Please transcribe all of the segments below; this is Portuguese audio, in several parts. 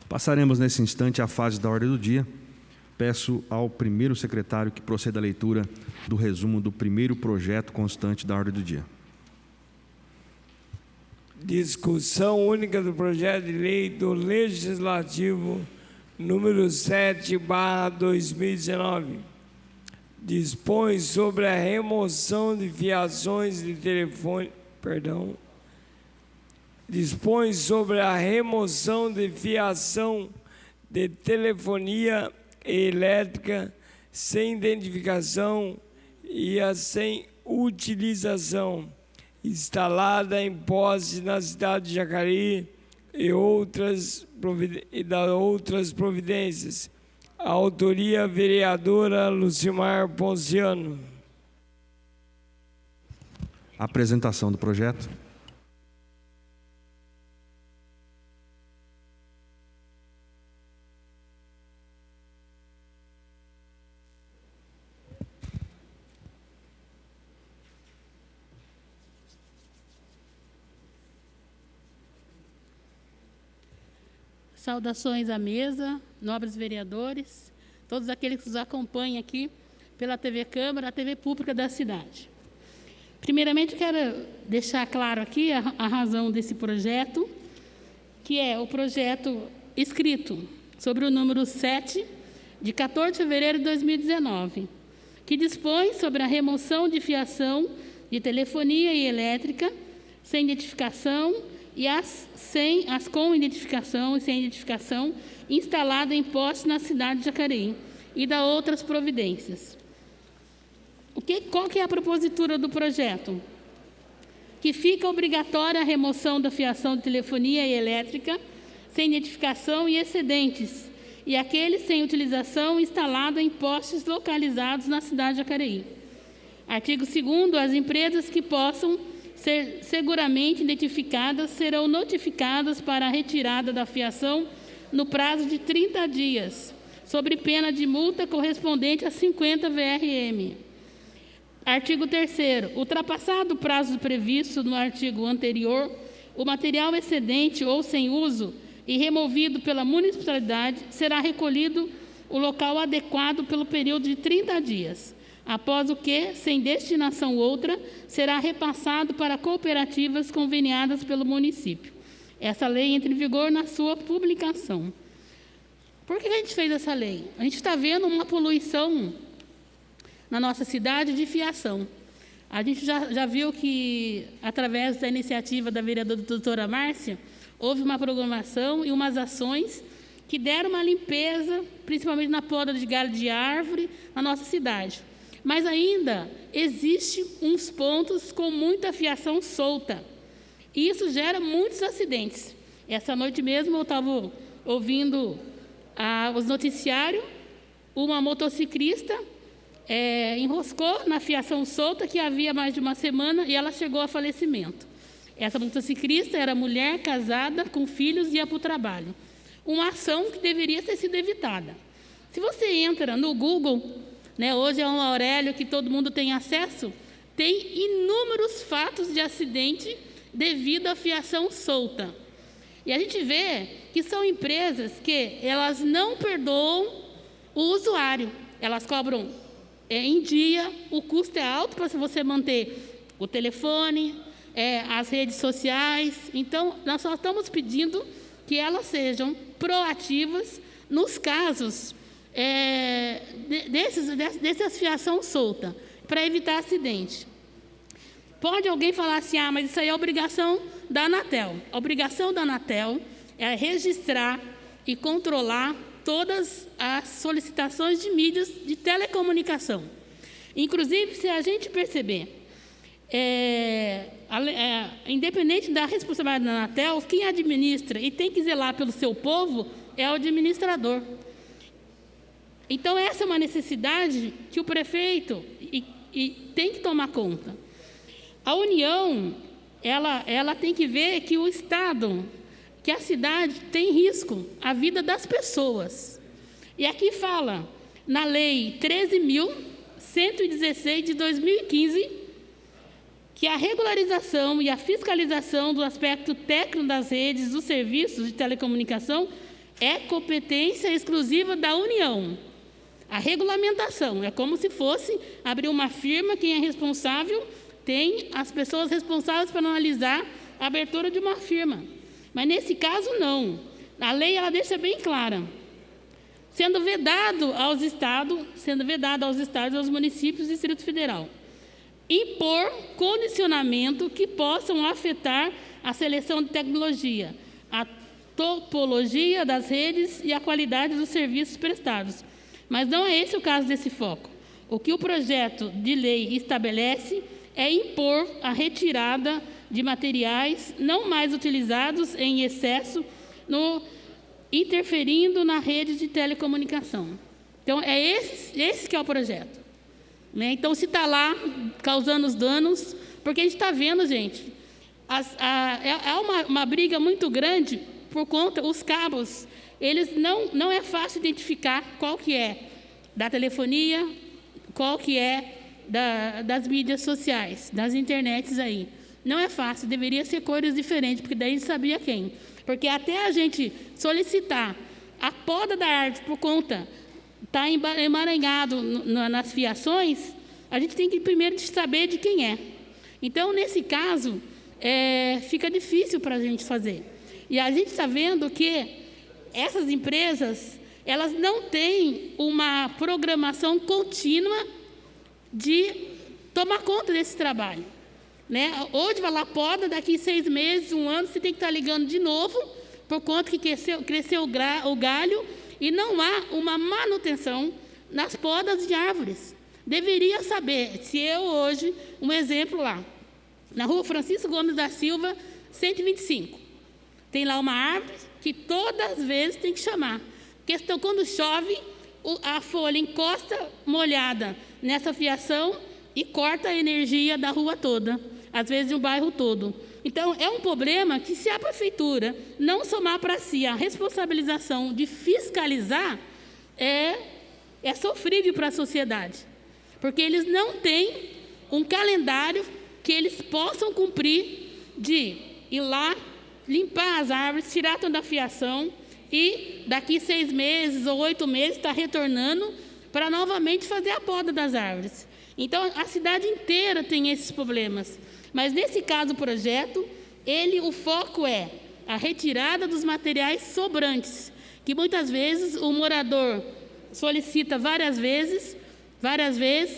Passaremos nesse instante à fase da ordem do dia. Peço ao primeiro secretário que proceda à leitura do resumo do primeiro projeto constante da ordem do dia. Discussão única do projeto de lei do Legislativo número 7/2019. Dispõe sobre a remoção de fiações de telefone, dispõe sobre a remoção de fiação de telefonia elétrica sem identificação e a sem utilização, instalada em posse na cidade de Jacareí e outras providências. A autoria, vereadora Lucimar Ponciano. Apresentação do projeto. Saudações à mesa, nobres vereadores, todos aqueles que nos acompanham aqui pela TV Câmara, a TV pública da cidade. Primeiramente, quero deixar claro aqui a razão desse projeto, que é o projeto escrito sobre o número 7, de 14 de fevereiro de 2019, que dispõe sobre a remoção de fiação de telefonia e elétrica sem identificação e as com identificação e sem identificação instalada em poste na cidade de Jacareí e da outras providências. Qual que é a propositura do projeto? Que fica obrigatória a remoção da fiação de telefonia e elétrica sem identificação e excedentes, e aqueles sem utilização instalado em postes localizados na cidade de Jacareí. Artigo 2º, as empresas que possam ser seguramente identificadas serão notificadas para a retirada da fiação no prazo de 30 dias, sob pena de multa correspondente a 50 VRM. Artigo 3º. Ultrapassado o prazo previsto no artigo anterior, o material excedente ou sem uso e removido pela municipalidade será recolhido o local adequado pelo período de 30 dias, após o que, sem destinação outra, será repassado para cooperativas conveniadas pelo município. Essa lei entra em vigor na sua publicação. Por que a gente fez essa lei? A gente está vendo uma poluição na nossa cidade de fiação. A gente já viu que, através da iniciativa da vereadora doutora Márcia, houve uma programação e umas ações que deram uma limpeza, principalmente na poda de galho de árvore, na nossa cidade. Mas ainda existe uns pontos com muita fiação solta. E isso gera muitos acidentes. Essa noite mesmo eu estava ouvindo os noticiários, uma motociclista enroscou na fiação solta que havia mais de uma semana e ela chegou a falecimento. Essa motociclista era mulher, casada, com filhos e ia para o trabalho. Uma ação que deveria ter sido evitada. Se você entra no Google, hoje é um Aurélio que todo mundo tem acesso, tem inúmeros fatos de acidente devido à fiação solta. E a gente vê que são empresas que elas não perdoam o usuário. Elas cobram em dia, o custo é alto para você manter o telefone, as redes sociais. Então, nós só estamos pedindo que elas sejam proativas nos casos dessas fiação solta, para evitar acidente. Pode alguém falar assim, mas isso aí é obrigação da Anatel. A obrigação da Anatel é registrar e controlar todas as solicitações de mídias de telecomunicação. Inclusive, se a gente perceber, independente da responsabilidade da Anatel, quem administra e tem que zelar pelo seu povo é o administrador. Então, essa é uma necessidade que o prefeito tem que tomar conta. A União, ela tem que ver que o Estado, que a cidade tem risco à vida das pessoas. E aqui fala, na Lei 13.116 de 2015, que a regularização e a fiscalização do aspecto técnico das redes dos serviços de telecomunicação é competência exclusiva da União. A regulamentação é como se fosse abrir uma firma, quem é responsável tem as pessoas responsáveis para analisar a abertura de uma firma. Mas nesse caso não. A lei ela deixa bem clara. Sendo vedado aos estados e aos municípios do Distrito Federal, impor condicionamento que possam afetar a seleção de tecnologia, a topologia das redes e a qualidade dos serviços prestados. Mas não é esse o caso desse foco. O que o projeto de lei estabelece é impor a retirada de materiais não mais utilizados em excesso, interferindo na rede de telecomunicação. Então, é esse que é o projeto. Né? Então, se está lá causando os danos, porque a gente está vendo, gente, há uma briga muito grande por conta, os cabos, eles não é fácil identificar qual que é da telefonia, qual que é das mídias sociais, das internets aí. Não é fácil, deveria ser cores diferentes, porque daí a gente sabia quem. Porque até a gente solicitar a poda da árvore por conta, está emaranhado nas fiações, a gente tem que primeiro saber de quem é. Então, nesse caso, fica difícil para a gente fazer. E a gente está vendo que essas empresas, elas não têm uma programação contínua de tomar conta desse trabalho. Né? Hoje vai lá poda, daqui 6 meses, 1 ano, você tem que estar ligando de novo, por conta que cresceu o galho, e não há uma manutenção nas podas de árvores. Deveria saber, se eu hoje, um exemplo lá, na rua Francisco Gomes da Silva, 125, tem lá uma árvore que todas as vezes tem que chamar. Questão, quando chove, a folha encosta molhada nessa fiação e corta a energia da rua toda, às vezes do bairro todo. Então, é um problema que, se a prefeitura não somar para si a responsabilização de fiscalizar, é sofrível para a sociedade, porque eles não têm um calendário que eles possam cumprir de ir lá, limpar as árvores, tirar toda a fiação e daqui 6 meses ou 8 meses está retornando para novamente fazer a poda das árvores. Então, a cidade inteira tem esses problemas. Mas, nesse caso, o projeto, o foco é a retirada dos materiais sobrantes, que muitas vezes o morador solicita várias vezes,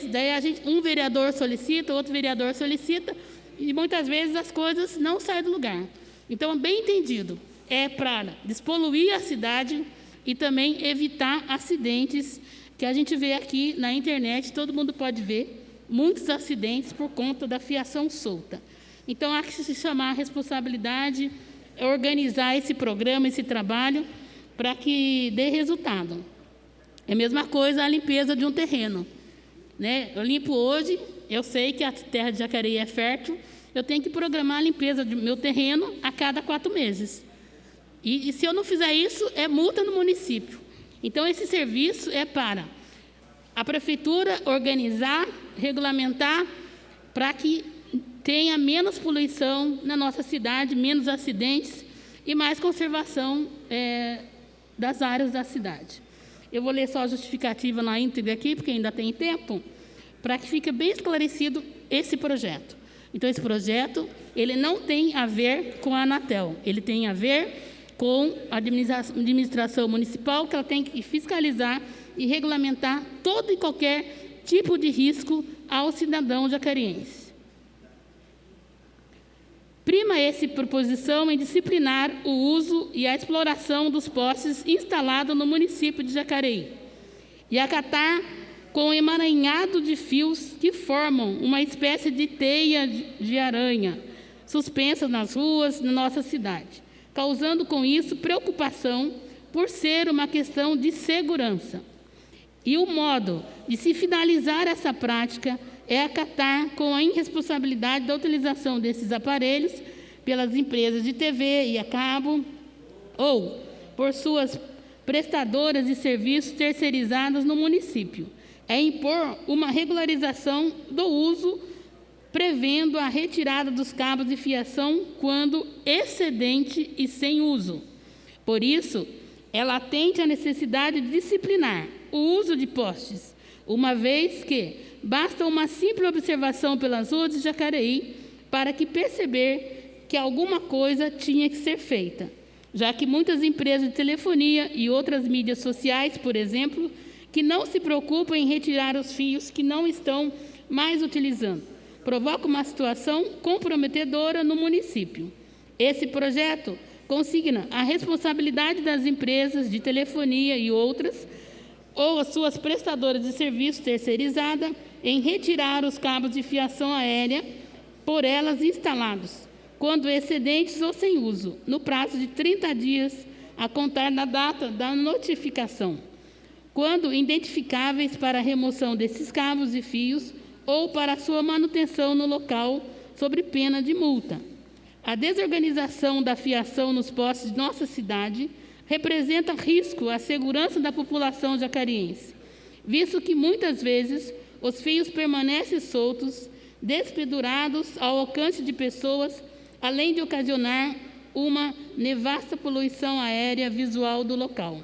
daí um vereador solicita, outro vereador solicita, e muitas vezes as coisas não saem do lugar. Então, bem entendido, é para despoluir a cidade e também evitar acidentes que a gente vê aqui na internet, todo mundo pode ver, muitos acidentes por conta da fiação solta. Então, há que se chamar a responsabilidade, organizar esse programa, esse trabalho, para que dê resultado. É a mesma coisa a limpeza de um terreno. Né? Eu limpo hoje, eu sei que a terra de Jacareí é fértil, eu tenho que programar a limpeza do meu terreno a cada 4 meses. E se eu não fizer isso, é multa no município. Então, esse serviço é para a prefeitura organizar, regulamentar, para que tenha menos poluição na nossa cidade, menos acidentes e mais conservação das áreas da cidade. Eu vou ler só a justificativa na íntegra aqui, porque ainda tem tempo, para que fique bem esclarecido esse projeto. Então, esse projeto, ele não tem a ver com a Anatel, ele tem a ver com a administração municipal, que ela tem que fiscalizar e regulamentar todo e qualquer tipo de risco ao cidadão jacariense. Prima essa proposição em disciplinar o uso e a exploração dos postes instalados no município de Jacareí e acatar com o emaranhado de fios que formam uma espécie de teia de aranha suspensa nas ruas da nossa cidade, causando com isso preocupação por ser uma questão de segurança. E o modo de se finalizar essa prática é acatar com a irresponsabilidade da utilização desses aparelhos pelas empresas de TV e a cabo ou por suas prestadoras de serviços terceirizadas no município. É impor uma regularização do uso, prevendo a retirada dos cabos de fiação quando excedente e sem uso. Por isso, é latente a necessidade de disciplinar o uso de postes, uma vez que basta uma simples observação pelas ruas de Jacareí para que perceber que alguma coisa tinha que ser feita, já que muitas empresas de telefonia e outras mídias sociais, por exemplo, que não se preocupam em retirar os fios que não estão mais utilizando, provoca uma situação comprometedora no município. Esse projeto consigna a responsabilidade das empresas de telefonia e outras, ou as suas prestadoras de serviço terceirizada, em retirar os cabos de fiação aérea por elas instalados, quando excedentes ou sem uso, no prazo de 30 dias a contar da data da notificação, quando identificáveis para a remoção desses cabos e fios ou para a sua manutenção no local, sob pena de multa. A desorganização da fiação nos postes de nossa cidade representa risco à segurança da população jacariense, visto que muitas vezes os fios permanecem soltos, despedurados ao alcance de pessoas, além de ocasionar uma nefasta poluição aérea visual do local.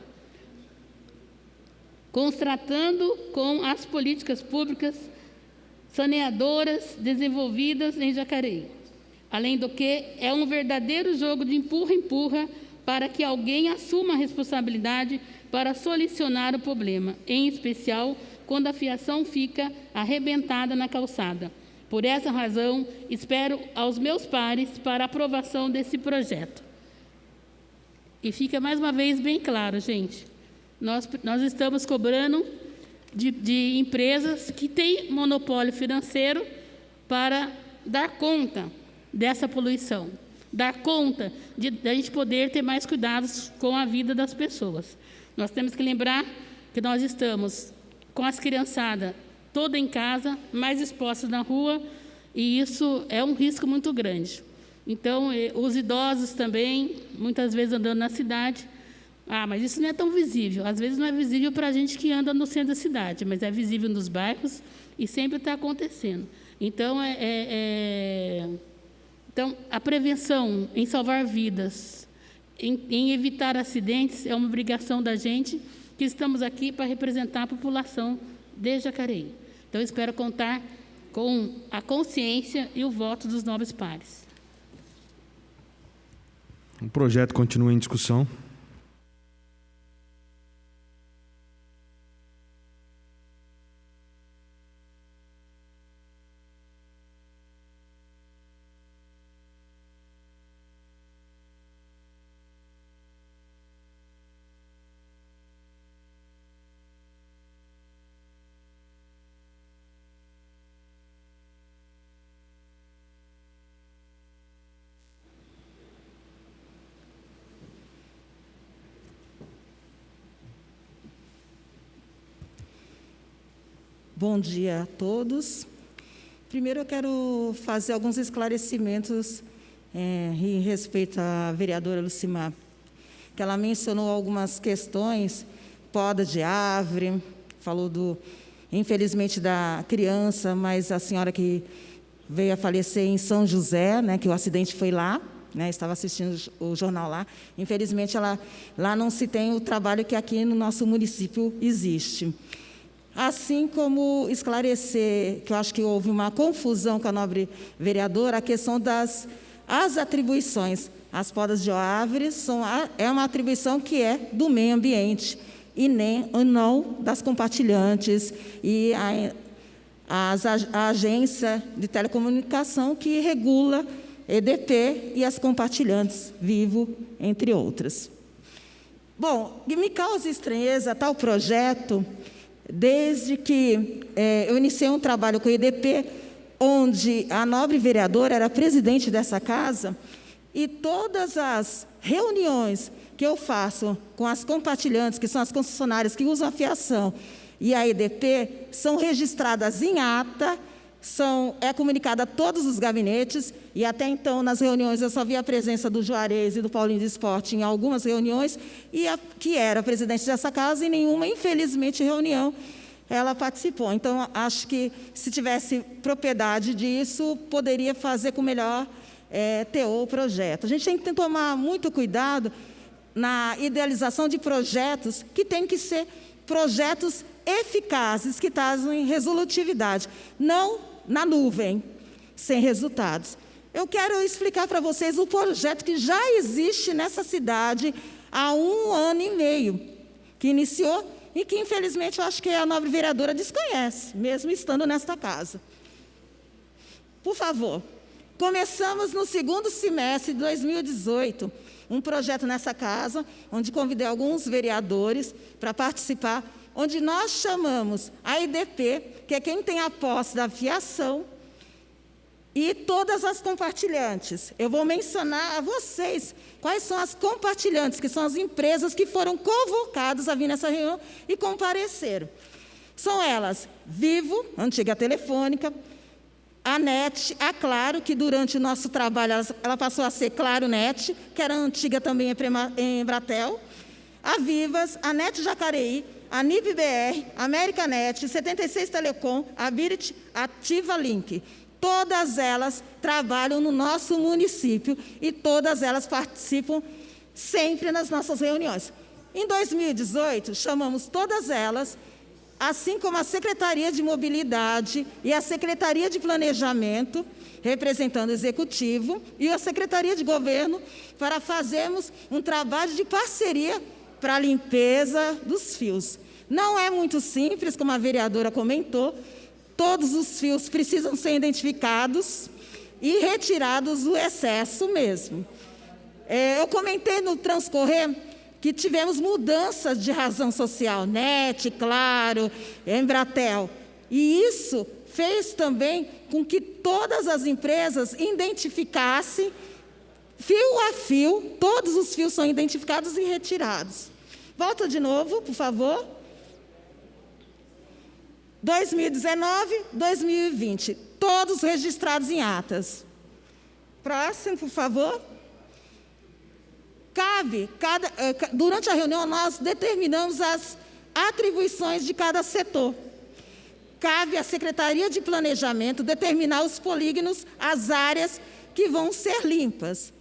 Constatando com as políticas públicas saneadoras desenvolvidas em Jacareí. Além do que, é um verdadeiro jogo de empurra-empurra para que alguém assuma a responsabilidade para solucionar o problema, em especial quando a fiação fica arrebentada na calçada. Por essa razão, espero aos meus pares para a aprovação desse projeto. E fica mais uma vez bem claro, gente, nós estamos cobrando de empresas que têm monopólio financeiro para dar conta dessa poluição, dar conta de a gente poder ter mais cuidados com a vida das pessoas. Nós temos que lembrar que nós estamos com as criançadas toda em casa, mais expostas na rua, e isso é um risco muito grande. Então, os idosos também, muitas vezes andando na cidade. Mas isso não é tão visível. Às vezes não é visível para a gente que anda no centro da cidade, mas é visível nos bairros e sempre está acontecendo. Então, então, a prevenção em salvar vidas, em evitar acidentes, é uma obrigação da gente, que estamos aqui para representar a população de Jacareí. Então, espero contar com a consciência e o voto dos nobres pares. O projeto continua em discussão. Bom dia a todos. Primeiro, eu quero fazer alguns esclarecimentos em respeito à vereadora Lucimar, que ela mencionou algumas questões, poda de árvore, falou, infelizmente, da criança, mas a senhora que veio a falecer em São José, que o acidente foi lá, estava assistindo o jornal lá. Infelizmente, lá não se tem o trabalho que aqui no nosso município existe. Assim como esclarecer, que eu acho que houve uma confusão com a nobre vereadora, a questão das atribuições. As podas de árvores é uma atribuição que é do meio ambiente e não das compartilhantes e a agência de telecomunicação que regula EDP e as compartilhantes Vivo, entre outras. Bom, me causa estranheza tal projeto, desde que eu iniciei um trabalho com o IDP, onde a nobre vereadora era presidente dessa casa, e todas as reuniões que eu faço com as compartilhantes, que são as concessionárias que usam a fiação, e a EDP, são registradas em ata, é comunicada a todos os gabinetes, e até então, nas reuniões, eu só vi a presença do Juarez e do Paulinho de Esporte em algumas reuniões, que era presidente dessa casa, e nenhuma, infelizmente, reunião ela participou. Então, acho que, se tivesse propriedade disso, poderia fazer com melhor teor o projeto. A gente tem que tomar muito cuidado, na idealização de projetos que têm que ser projetos eficazes, que trazem resolutividade, não na nuvem, sem resultados. Eu quero explicar para vocês o projeto que já existe nessa cidade há 1 ano e meio, que iniciou e que, infelizmente, eu acho que a nobre vereadora desconhece, mesmo estando nesta casa. Por favor, começamos no 2º semestre de 2018, um projeto nessa casa, onde convidei alguns vereadores para participar, onde nós chamamos a IDP, que é quem tem a posse da fiação, e todas as compartilhantes. Eu vou mencionar a vocês quais são as compartilhantes, que são as empresas que foram convocadas a vir nessa reunião e compareceram. São elas: Vivo, antiga Telefônica, a NET, a Claro, que durante o nosso trabalho ela passou a ser Claro Net, que era antiga também em Embratel, a Vivas, a NET Jacareí, a NIP-BR, a Americanet, 76 Telecom, a Birit, a Ativa Link. Todas elas trabalham no nosso município e todas elas participam sempre nas nossas reuniões. Em 2018, chamamos todas elas, assim como a Secretaria de Mobilidade e a Secretaria de Planejamento, representando o Executivo, e a Secretaria de Governo, para fazermos um trabalho de parceria para a limpeza dos fios. Não é muito simples, como a vereadora comentou, todos os fios precisam ser identificados e retirados do excesso mesmo. Eu comentei no transcorrer que tivemos mudanças de razão social, NET, Claro, Embratel, e isso fez também com que todas as empresas identificassem, fio a fio, todos os fios são identificados e retirados. Volta de novo, por favor. 2019, 2020, todos registrados em atas. Próximo, por favor. Durante a reunião, nós determinamos as atribuições de cada setor. Cabe à Secretaria de Planejamento determinar os polígonos, as áreas que vão ser limpas.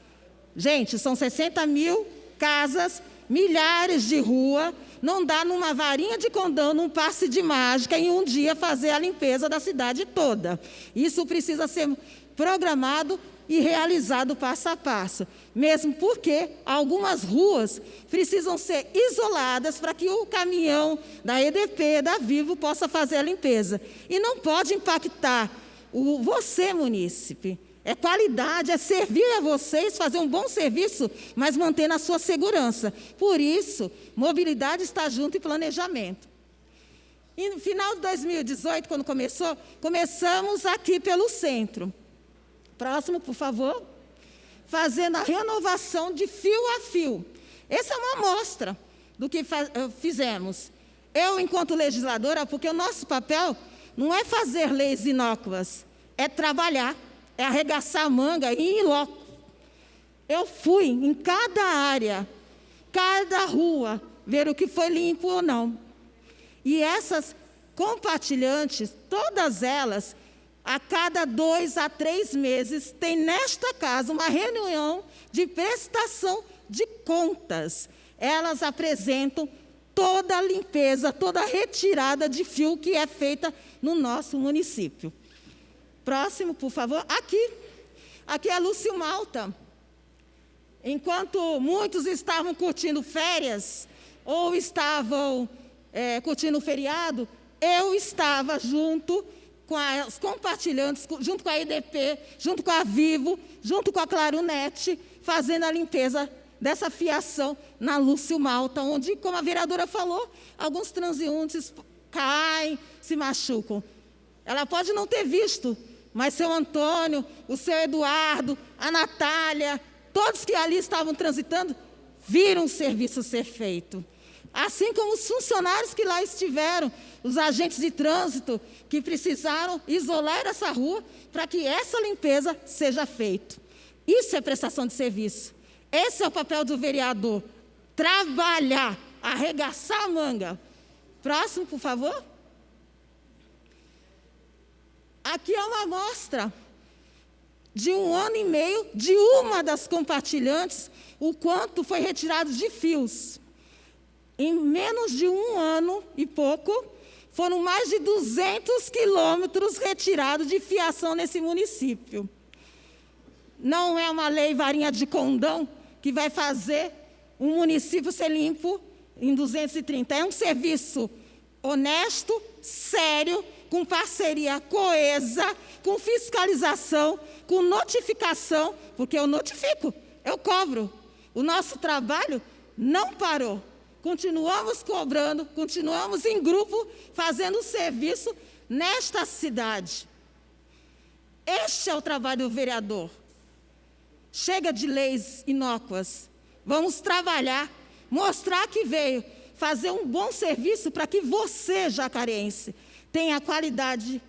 Gente, são 60 mil casas, milhares de ruas. Não dá numa varinha de condão, num passe de mágica, em um dia fazer a limpeza da cidade toda. Isso precisa ser programado e realizado passo a passo. Mesmo porque algumas ruas precisam ser isoladas para que o caminhão da EDP, da Vivo, possa fazer a limpeza. E não pode impactar você, munícipe. É qualidade, é servir a vocês, fazer um bom serviço, mas mantendo a sua segurança. Por isso, mobilidade está junto e planejamento. E no final de 2018, quando começamos aqui pelo centro. Próximo, por favor. Fazendo a renovação de fio a fio. Essa é uma amostra do que fizemos. Eu, enquanto legisladora, porque o nosso papel não é fazer leis inócuas, é trabalhar. É arregaçar a manga e ir logo. Eu fui em cada área, cada rua, ver o que foi limpo ou não. E essas compartilhantes, todas elas, a cada 2 a 3 meses, tem nesta casa uma reunião de prestação de contas. Elas apresentam toda a limpeza, toda a retirada de fio que é feita no nosso município. Próximo, por favor. Aqui é Lúcio Malta. Enquanto muitos estavam curtindo férias ou estavam curtindo o feriado, eu estava junto com as compartilhantes, junto com a EDP, junto com a Vivo, junto com a Claro Net, fazendo a limpeza dessa fiação na Lúcio Malta, onde, como a vereadora falou, alguns transeuntes caem, se machucam. Ela pode não ter visto, mas seu Antônio, o seu Eduardo, a Natália, todos que ali estavam transitando, viram o serviço ser feito. Assim como os funcionários que lá estiveram, os agentes de trânsito, que precisaram isolar essa rua para que essa limpeza seja feita. Isso é prestação de serviço. Esse é o papel do vereador. Trabalhar, arregaçar a manga. Próximo, por favor. Aqui é uma amostra de 1 ano e meio de uma das compartilhantes, o quanto foi retirado de fios. Em menos de 1 ano e pouco, foram mais de 200 quilômetros retirados de fiação nesse município. Não é uma lei varinha de condão que vai fazer um município ser limpo em 230. É um serviço honesto, sério, com parceria coesa, com fiscalização, com notificação, porque eu notifico, eu cobro. O nosso trabalho não parou. Continuamos cobrando, continuamos em grupo, fazendo serviço nesta cidade. Este é o trabalho do vereador. Chega de leis inócuas. Vamos trabalhar, mostrar que veio, fazer um bom serviço para que você, jacarense, tenha qualidade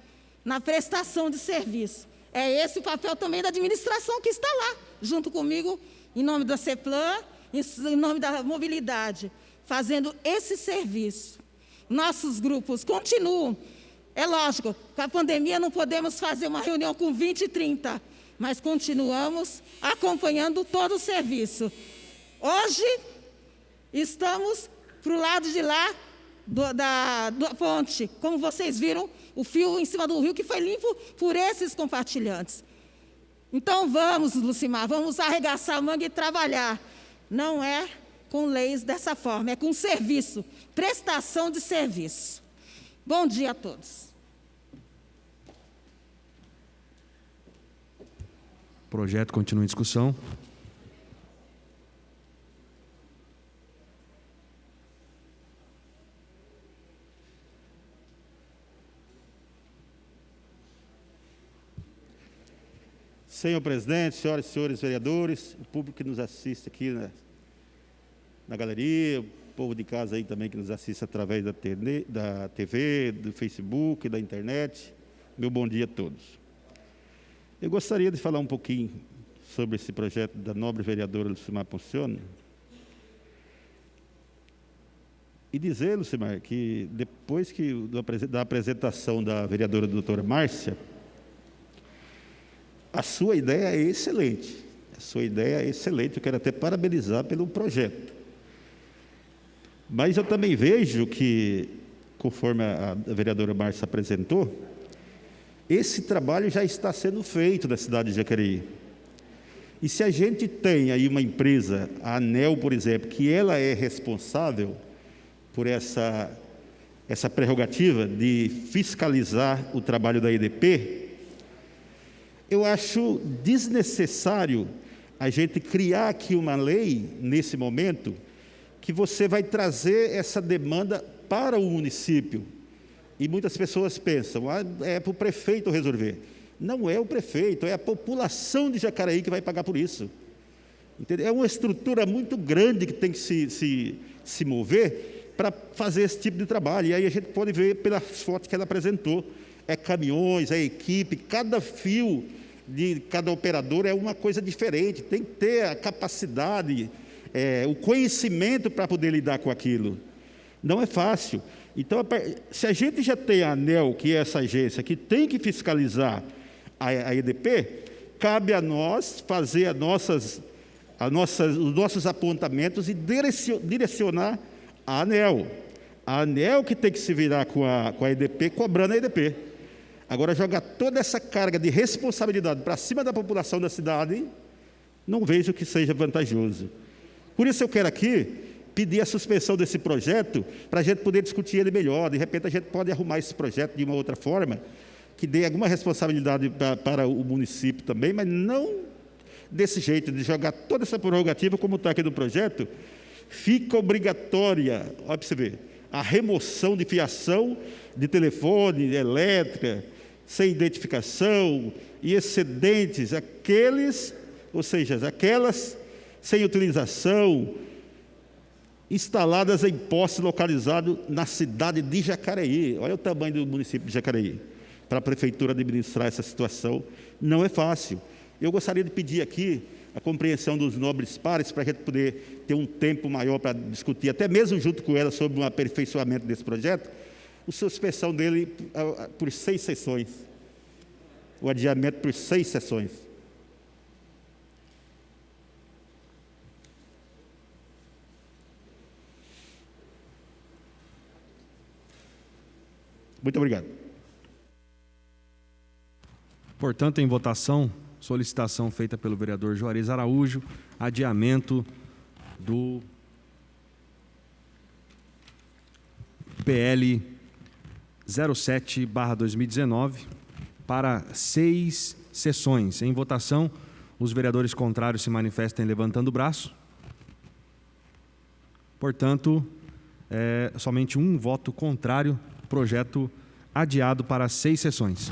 na prestação de serviço. É esse o papel também da administração que está lá, junto comigo, em nome da CEPLAN, em nome da mobilidade, fazendo esse serviço. Nossos grupos continuam. É lógico, com a pandemia não podemos fazer uma reunião com 20 e 30, mas continuamos acompanhando todo o serviço. Hoje, estamos para o lado de lá da ponte. Como vocês viram, o fio em cima do rio que foi limpo por esses compartilhantes. Então vamos, Lucimar, vamos arregaçar a manga e trabalhar. Não é com leis dessa forma, é com serviço, prestação de serviço. Bom dia a todos. O projeto continua em discussão. Senhor presidente, senhoras e senhores vereadores, o público que nos assiste aqui na galeria, o povo de casa aí também que nos assiste através da TV, do Facebook, da internet, meu bom dia a todos. Eu gostaria de falar um pouquinho sobre esse projeto da nobre vereadora Lucimar Ponciano e dizer, Lucimar, que depois da apresentação da vereadora doutora Márcia, a sua ideia é excelente. A sua ideia é excelente. Eu quero até parabenizar pelo projeto. Mas eu também vejo que, conforme a vereadora Márcia apresentou, esse trabalho já está sendo feito na cidade de Jacareí. E se a gente tem aí uma empresa, a ANEEL, por exemplo, que ela é responsável por essa prerrogativa de fiscalizar o trabalho da EDP, eu acho desnecessário a gente criar aqui uma lei, nesse momento, que você vai trazer essa demanda para o município. E muitas pessoas pensam, é para o prefeito resolver. Não é o prefeito, é a população de Jacareí que vai pagar por isso. Entendeu? É uma estrutura muito grande que tem que se mover para fazer esse tipo de trabalho. E aí a gente pode ver pelas fotos que ela apresentou. É caminhões, é equipe, cada fio de cada operador é uma coisa diferente, tem que ter a capacidade, o conhecimento para poder lidar com aquilo. Não é fácil. Então, se a gente já tem a ANEEL, que é essa agência, que tem que fiscalizar a EDP, cabe a nós fazer os nossos apontamentos e direcionar a ANEEL. A ANEEL que tem que se virar com a EDP, cobrando a EDP. Agora, jogar toda essa carga de responsabilidade para cima da população da cidade, não vejo que seja vantajoso. Por isso eu quero aqui pedir a suspensão desse projeto para a gente poder discutir ele melhor. De repente a gente pode arrumar esse projeto de uma outra forma, que dê alguma responsabilidade para o município também, mas não desse jeito, de jogar toda essa prerrogativa, como está aqui no projeto. Fica obrigatória, olha para você ver, a remoção de fiação de telefone, elétrica, sem identificação, e excedentes, aquelas sem utilização, instaladas em postes localizados na cidade de Jacareí. Olha o tamanho do município de Jacareí. Para a prefeitura administrar essa situação, não é fácil. Eu gostaria de pedir aqui a compreensão dos nobres pares para a gente poder ter um tempo maior para discutir, até mesmo junto com ela, sobre um aperfeiçoamento desse projeto, a suspensão dele por 6 sessões, o adiamento por 6 sessões. Muito obrigado. Portanto, em votação, solicitação feita pelo vereador Juarez Araújo, adiamento do PL 07/2019 para 6 sessões. Em votação, os vereadores contrários se manifestem levantando o braço. Portanto, somente um voto contrário, projeto adiado para 6 sessões.